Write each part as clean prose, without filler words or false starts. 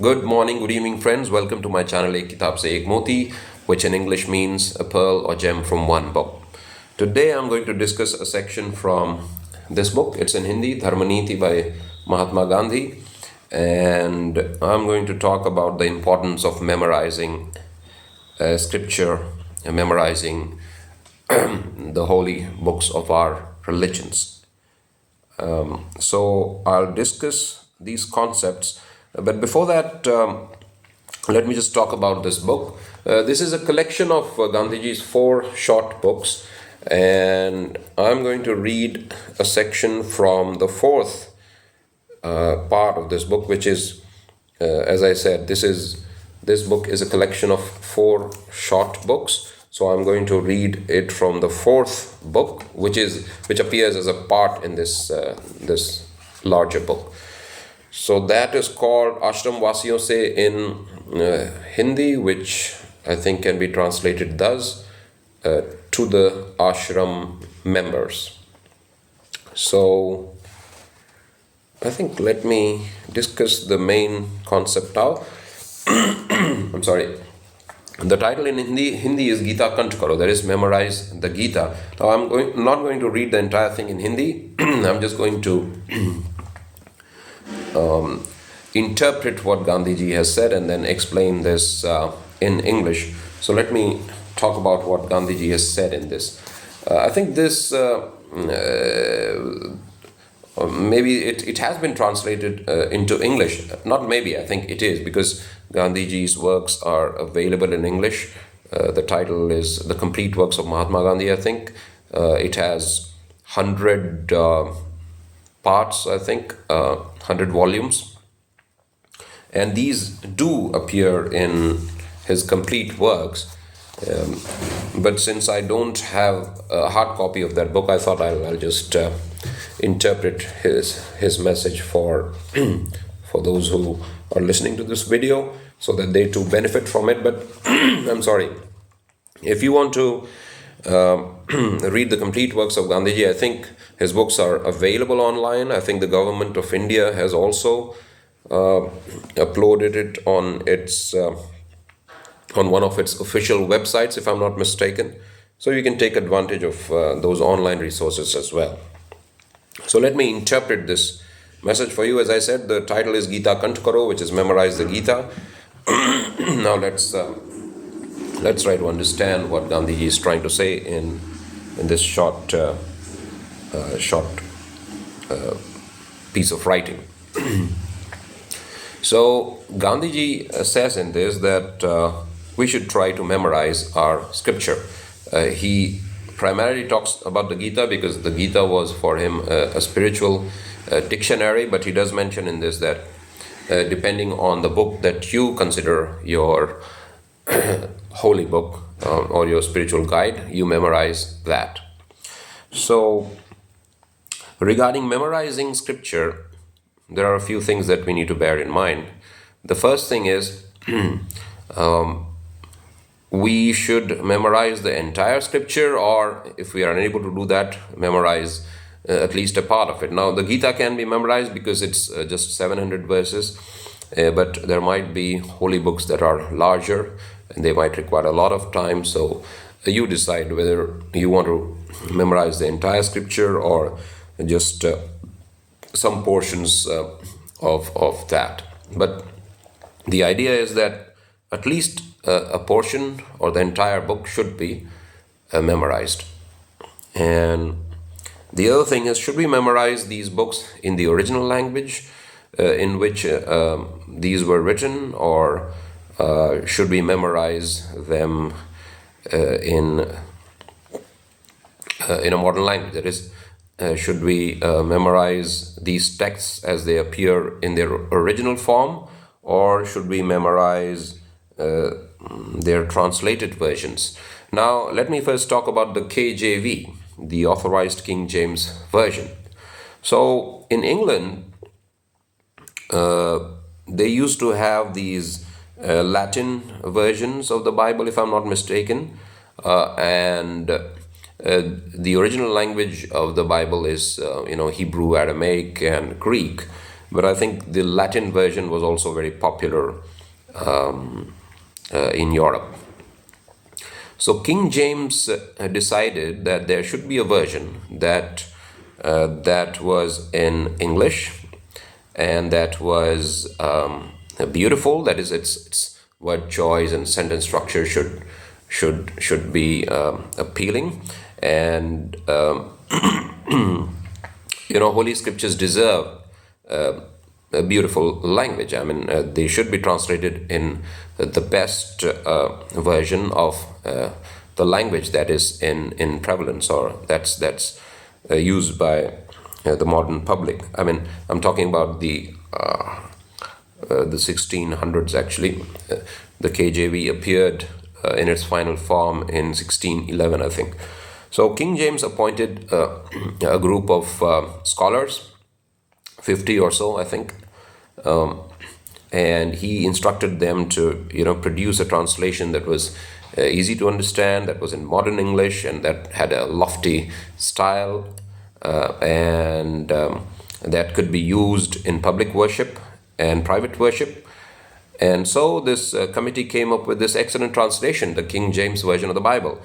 Good morning, good evening, friends. Welcome to my channel Ek Kitab Se Ek Moti, which in English means a pearl or gem from one book. Today I'm going to discuss a section from this book. It's in Hindi, Dharmaniti by Mahatma Gandhi. And I'm going to talk about the importance of memorizing scripture, and memorizing the holy books of our religions. So I'll discuss these concepts. But before that, let me just talk about this book. This is a collection of Gandhiji's 4 short books, and I'm going to read a section from the 4th part of this book, which is, as I said, this book is a collection of 4 short books. So I'm going to read it from the 4th book, which appears as a part in this larger book. So that is called Ashram Vasiyon Se in Hindi, which I think can be translated thus, to the ashram members. So I think let me discuss the main concept now. I'm sorry. The title in Hindi is Geeta Kanth Karo, that is, memorize the Geeta. Now I'm not going to read the entire thing in Hindi. I'm just going to interpret what Gandhiji has said and then explain this in English. So let me talk about what Gandhiji has said in this. I think this maybe it has been translated into English. Not maybe, I think it is, because Gandhiji's works are available in English. The title is The Complete Works of Mahatma Gandhi, I think. It has 100 parts, I think, 100 volumes. And these do appear in his complete works. But since I don't have a hard copy of that book, I thought I'll just interpret his message for those who are listening to this video, so that they too benefit from it. But I'm sorry, if you want to read the complete works of Gandhiji, I think his books are available online. I think the government of India has also uploaded it on its on one of its official websites, if I'm not mistaken. So you can take advantage of those online resources as well. So let me interpret this message for you. As I said, the title is Geeta Kanth Karo, which is memorize the Geeta. Now let's try to understand what Gandhiji is trying to say in this short piece of writing. So Gandhiji says in this that we should try to memorize our scripture. He primarily talks about the Gita because the Gita was for him a spiritual dictionary, but he does mention in this that depending on the book that you consider your holy book or your spiritual guide, you memorize that. So regarding memorizing scripture, there are a few things that we need to bear in mind. The first thing is we should memorize the entire scripture, or if we are unable to do that, memorize at least a part of it. Now, the Gita can be memorized because it's just 700 verses, but there might be holy books that are larger and they might require a lot of time. So you decide whether you want to memorize the entire scripture or just some portions of that. But the idea is that at least a portion or the entire book should be memorized. And the other thing is, should we memorize these books in the original language in which these were written, or should we memorize them in a modern language? That is, should we memorize these texts as they appear in their original form, or should we memorize their translated versions? Now, let me first talk about the KJV, the Authorized King James Version. So, in England, they used to have these Latin versions of the Bible, if I'm not mistaken, and the original language of the Bible is Hebrew, Aramaic, and Greek. but I think the Latin version was also very popular in Europe. So King James decided that there should be a version that was in English and that was beautiful. That is, its word choice and sentence structure should be appealing, and Holy Scriptures deserve a beautiful language. I mean, they should be translated in the best version of the language that is in prevalence, or that's used by the modern public. I mean, I'm talking about the 1600s actually. The KJV appeared in its final form in 1611, I think. So King James appointed a group of scholars, 50 or so, I think, and he instructed them to produce a translation that was easy to understand, that was in modern English, and that had a lofty style, and that could be used in public worship and private worship. And so this committee came up with this excellent translation, the King James Version of the Bible.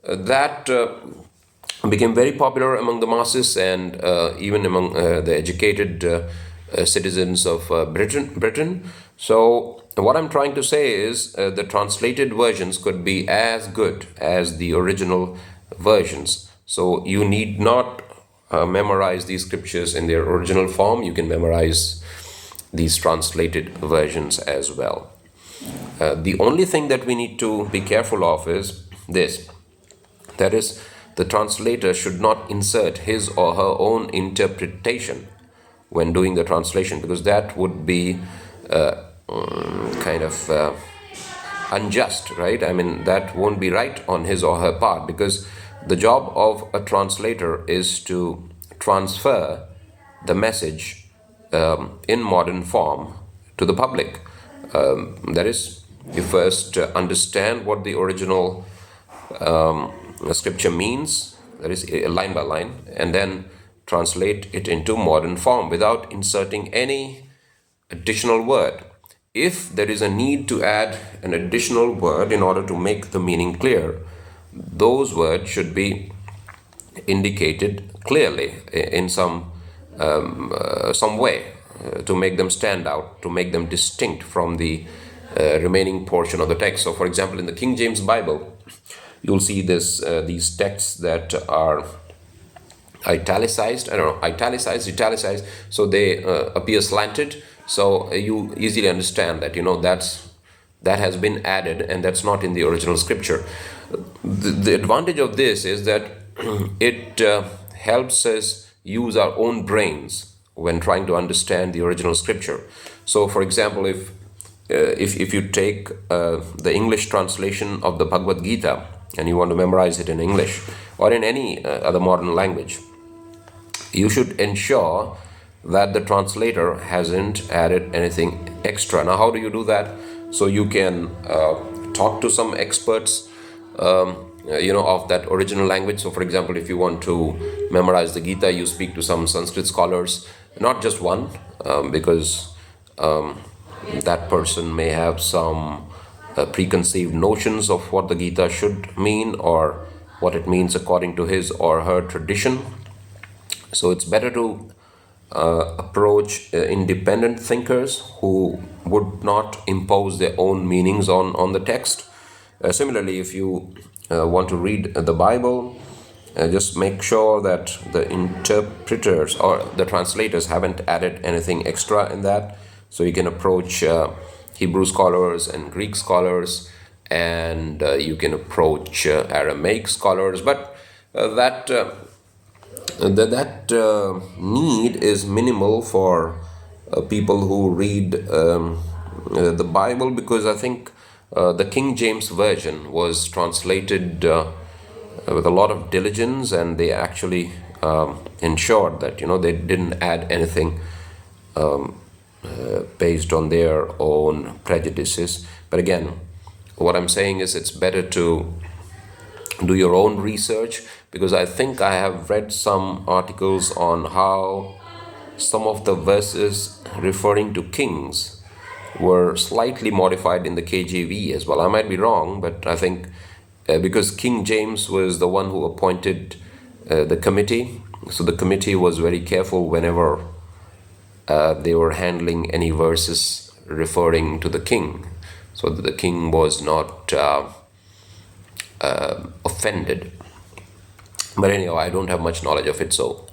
That became very popular among the masses, and even among the educated citizens of Britain. So what I'm trying to say is the translated versions could be as good as the original versions. So you need not memorize these scriptures in their original form. You can memorize these translated versions as well. The only thing that we need to be careful of is this. That is, the translator should not insert his or her own interpretation when doing the translation, because that would be kind of unjust, right? I mean, that won't be right on his or her part, because the job of a translator is to transfer the message in modern form to the public. That is, you first understand what the original scripture means, that is line by line, and then translate it into modern form without inserting any additional word. If there is a need to add an additional word in order to make the meaning clear, those words should be indicated clearly in some way to make them stand out, to make them distinct from the remaining portion of the text. So, for example, in the King James Bible, you'll see these texts that are italicized, italicized, so they appear slanted. So you easily understand that that has been added, and that's not in the original scripture. The advantage of this is that it helps us use our own brains when trying to understand the original scripture. So, for example, if you take the English translation of the Bhagavad Gita and you want to memorize it in English or in any other modern language, you should ensure that the translator hasn't added anything extra. Now, how do you do that? So you can talk to some experts, of that original language. So, for example, if you want to memorize the Gita, you speak to some Sanskrit scholars, not just one, because that person may have some preconceived notions of what the Gita should mean or what it means according to his or her tradition. So it's better to approach independent thinkers who would not impose their own meanings on the text. Similarly, if you want to read the Bible, just make sure that the interpreters or the translators haven't added anything extra in that. So you can approach Hebrew scholars and Greek scholars, and you can approach Aramaic scholars, but that need is minimal for people who read the Bible, because I think the King James Version was translated with a lot of diligence, and they actually ensured that they didn't add anything based on their own prejudices. But again, what I'm saying is it's better to do your own research, because I think I have read some articles on how some of the verses referring to kings were slightly modified in the KJV as well. I might be wrong, but I think because King James was the one who appointed the committee, so the committee was very careful whenever they were handling any verses referring to the king, so that the king was not offended. But anyhow, I don't have much knowledge of it, so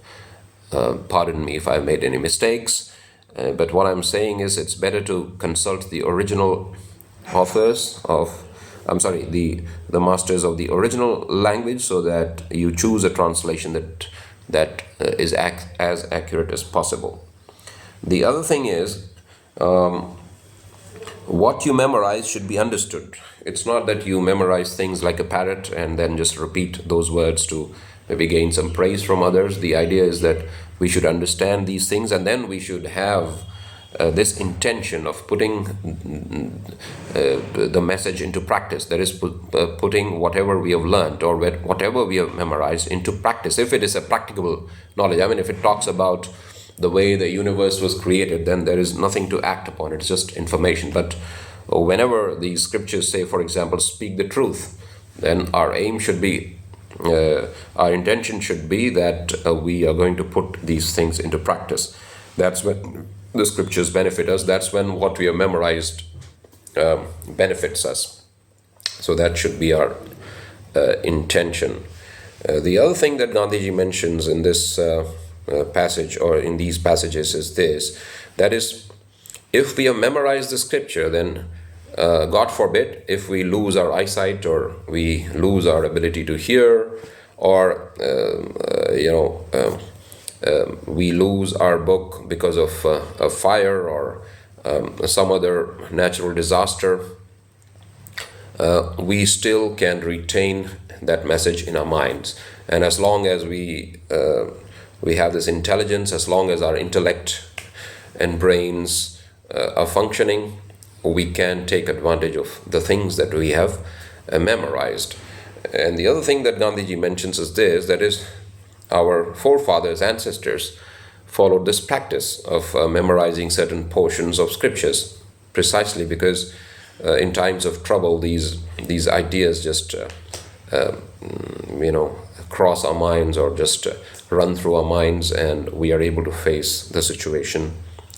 pardon me if I made any mistakes. But what I'm saying is it's better to consult the original authors of, the masters of the original language, so that you choose a translation that is as accurate as possible. The other thing is, what you memorize should be understood. It's not that you memorize things like a parrot and then just repeat those words to maybe gain some praise from others. The idea is that we should understand these things, and then we should have this intention of putting the message into practice. That is, putting whatever we have learned or whatever we have memorized into practice. If it is a practicable knowledge, I mean, if it talks about the way the universe was created, then there is nothing to act upon. It's just information. But whenever the scriptures say, for example, speak the truth, then our aim should be, our intention should be that we are going to put these things into practice. That's when the scriptures benefit us. That's when what we have memorized benefits us. So that should be our intention. The other thing that Gandhiji mentions in this passage, or in these passages, is this: that is, if we have memorized the scripture, then God forbid if we lose our eyesight, or we lose our ability to hear, or we lose our book because of a fire or some other natural disaster, we still can retain that message in our minds. And as long as we have this intelligence, as long as our intellect and brains are functioning, we can take advantage of the things that we have memorized. And the other thing that Gandhiji mentions is this: that is, our forefathers, ancestors, followed this practice of memorizing certain portions of scriptures, precisely because in times of trouble, these ideas just cross our minds, or just run through our minds, and we are able to face the situation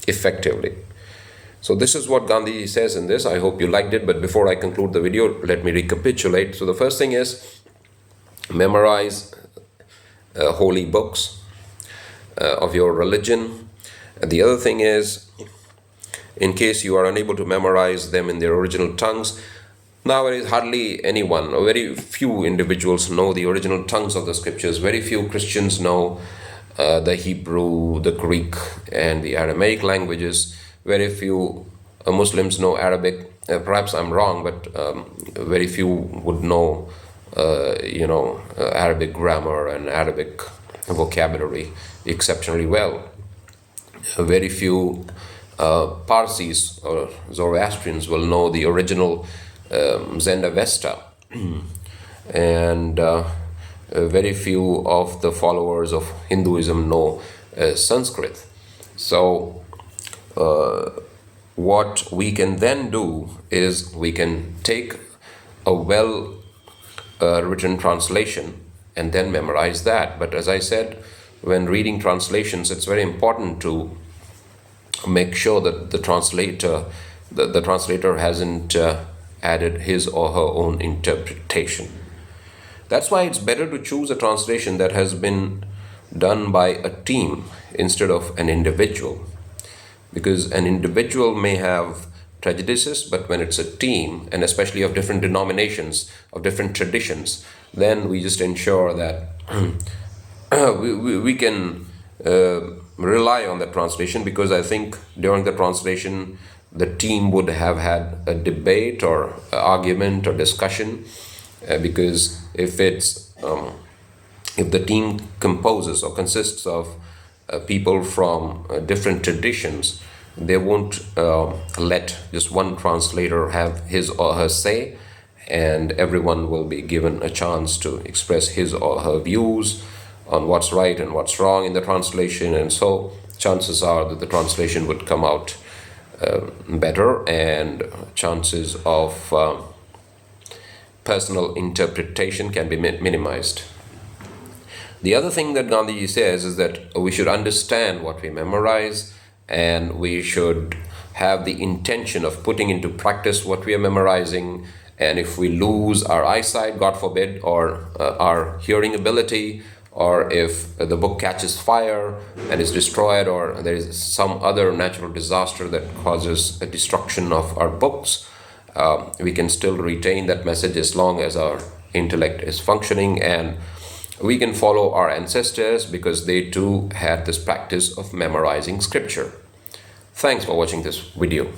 effectively. So this is what Gandhi says in this. I hope you liked it, but before I conclude the video, let me recapitulate. So the first thing is, memorize holy books of your religion. The other thing is, in case you are unable to memorize them in their original tongues, nowadays hardly anyone, or very few individuals know the original tongues of the scriptures. Very few Christians know the Hebrew, the Greek, and the Aramaic languages. Very few Muslims know Arabic. Perhaps I'm wrong, but very few would know Arabic grammar and Arabic vocabulary exceptionally well. Very few Parsis or Zoroastrians will know the original Zend Avesta, and very few of the followers of Hinduism know Sanskrit. So what we can then do is we can take a well written translation and then memorize that. But as I said, when reading translations, it's very important to make sure that the translator hasn't added his or her own interpretation. That's why it's better to choose a translation that has been done by a team instead of an individual. Because an individual may have prejudices, but when it's a team, and especially of different denominations, of different traditions, then we just ensure that we can rely on the translation, because I think during the translation, the team would have had a debate or argument or discussion, because if the team composes or consists of people from different traditions, they won't let just one translator have his or her say, and everyone will be given a chance to express his or her views on what's right and what's wrong in the translation. And so chances are that the translation would come out better, and chances of personal interpretation can be minimized. The other thing that Gandhiji says is that we should understand what we memorize, and we should have the intention of putting into practice what we are memorizing. And if we lose our eyesight, God forbid, or our hearing ability, or if the book catches fire and is destroyed, or there is some other natural disaster that causes a destruction of our books, we can still retain that message as long as our intellect is functioning, and we can follow our ancestors because they too had this practice of memorizing scripture. Thanks for watching this video.